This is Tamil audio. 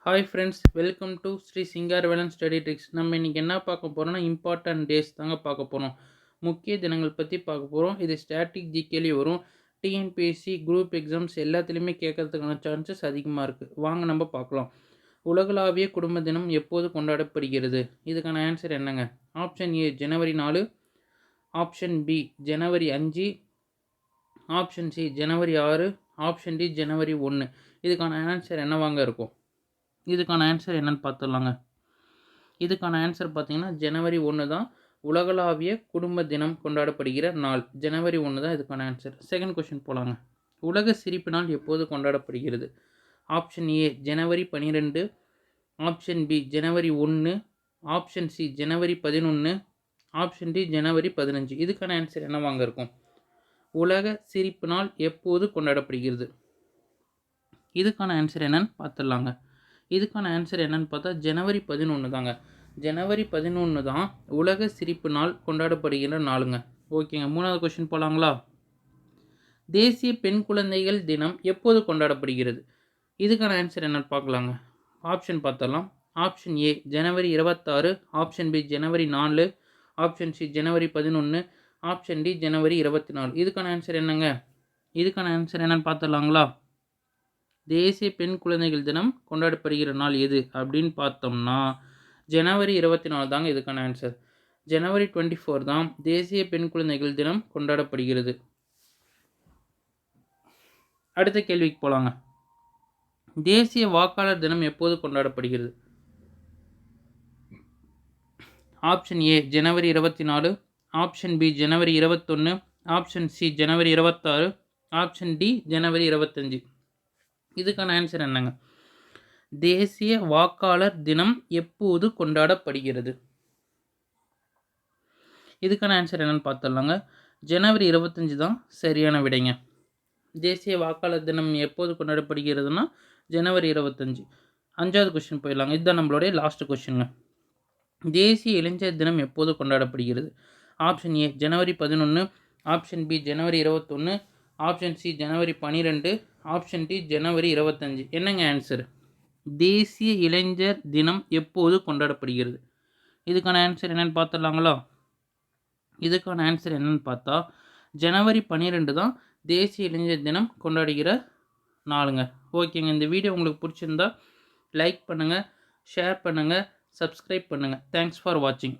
Hi friends, welcome to Sri Singaravelan study tricks. நம்ம இன்றைக்கி என்ன பார்க்க போகிறோம்னா இம்பார்ட்டன்ட் டேஸ் தாங்க பார்க்க போகிறோம். முக்கிய தினங்கள் பற்றி பார்க்க போகிறோம். இது ஸ்டாட்டிக் ஜிகேலேயே வரும். டிஎன்பிஎஸ்சி குரூப் எக்ஸாம்ஸ் எல்லாத்துலேயுமே கேட்கறதுக்கான சான்சஸ் அதிகமாக இருக்குது. வாங்க நம்ம பார்க்கலாம். உலகளாவிய குடும்ப தினம் எப்போது கொண்டாடப்படுகிறது? இதுக்கான ஆன்சர் என்னங்க? ஆப்ஷன் ஏ ஜனவரி 4, ஆப்ஷன் பி ஜனவரி 5, ஆப்ஷன் சி ஜனவரி 6, ஆப்ஷன் டி ஜனவரி 1. இதுக்கான ஆன்சர் என்னவாங்க இருக்கும்? இதுக்கான ஆன்சர் என்னன்னு பார்த்துடலாங்க. இதுக்கான ஆன்சர் பார்த்தீங்கன்னா ஜனவரி 1 தான் உலகளாவிய குடும்ப தினம் கொண்டாடப்படுகிற நாள். ஜனவரி 1 தான் இதுக்கான ஆன்சர். செகண்ட் கொஷின் போகலாங்க. உலக சிரிப்பு நாள் எப்போது கொண்டாடப்படுகிறது? ஆப்ஷன் ஏ ஜனவரி 12, ஆப்ஷன் பி ஜனவரி 1, ஆப்ஷன் சி ஜனவரி 11, ஆப்ஷன் டி ஜனவரி 15. இதுக்கான ஆன்சர் என்னவாங்க இருக்கும்? உலக சிரிப்பு நாள் எப்போது கொண்டாடப்படுகிறது? இதுக்கான ஆன்சர் என்னன்னு பார்த்துடலாங்க. இதுக்கான ஆன்சர் என்னன்னு பார்த்தா ஜனவரி 11 தாங்க. ஜனவரி 11 தான் உலக சிரிப்பு நாள் கொண்டாடப்படுகிற நாளுங்க. ஓகேங்க, மூணாவது கொஸ்டின் போகலாங்களா? தேசிய பெண் குழந்தைகள் தினம் எப்போது கொண்டாடப்படுகிறது? இதுக்கான ஆன்சர் என்னன்னு பார்க்கலாங்க. ஆப்ஷன் பார்த்தலாம். ஆப்ஷன் ஏ ஜனவரி 26, ஆப்ஷன் பி ஜனவரி 4, ஆப்ஷன் சி ஜனவரி 11, ஆப்ஷன் டி ஜனவரி 24. இதுக்கான ஆன்சர் என்னங்க? இதுக்கான ஆன்சர் என்னன்னு பார்த்துடலாங்களா? தேசிய பெண் குழந்தைகள் தினம் கொண்டாடப்படுகிற நாள் எது அப்படின்னு பார்த்தோம்னா ஜனவரி 24 தாங்க இதுக்கான ஆன்சர். ஜனவரி 24 தான் தேசிய பெண் குழந்தைகள் தினம் கொண்டாடப்படுகிறது. அடுத்த கேள்விக்கு போகலாங்க. தேசிய வாக்காளர் தினம் எப்போது கொண்டாடப்படுகிறது? ஆப்ஷன் ஏ ஜனவரி 24, ஆப்ஷன் பி ஜனவரி 21, ஆப்ஷன் சி ஜனவரி 26, ஆப்ஷன் டி ஜனவரி 25. இதுக்கான ஆன்சர் என்னங்க? தேசிய வாக்காளர் தினம் எப்போது கொண்டாடப்படுகிறது? இதுக்கான ஆன்சர் என்னன்னு பார்த்துடலாங்க. ஜனவரி 25 தான் சரியான விடைங்க. தேசிய வாக்காளர் தினம் எப்போது கொண்டாடப்படுகிறதுனா ஜனவரி 25. அஞ்சாவது கொஸ்டின் போயிடலாங்க. இதுதான் நம்மளுடைய லாஸ்ட் கொஸ்டின்ங்க. தேசிய இளைஞர் தினம் எப்போது கொண்டாடப்படுகிறது? ஆப்ஷன் ஏ ஜனவரி 11, ஆப்ஷன் பி ஜனவரி 21, ஆப்ஷன் சி ஜனவரி 12, ஆப்ஷன் டி ஜனவரி 25. என்னங்க ஆன்சர்? தேசிய இளைஞர் தினம் எப்போது கொண்டாடப்படுகிறது? இதுக்கான ஆன்சர் என்னன்னு பார்த்துடலாங்களா? இதுக்கான ஆன்சர் என்னன்னு பார்த்தா ஜனவரி 12 தான் தேசிய இளைஞர் தினம் கொண்டாடுகிற நாளுங்க. ஓகேங்க, இந்த வீடியோ உங்களுக்கு பிடிச்சிருந்தா லைக் பண்ணுங்கள், ஷேர் பண்ணுங்கள், சப்ஸ்கிரைப் பண்ணுங்கள். தேங்க்ஸ் ஃபார் வாட்சிங்.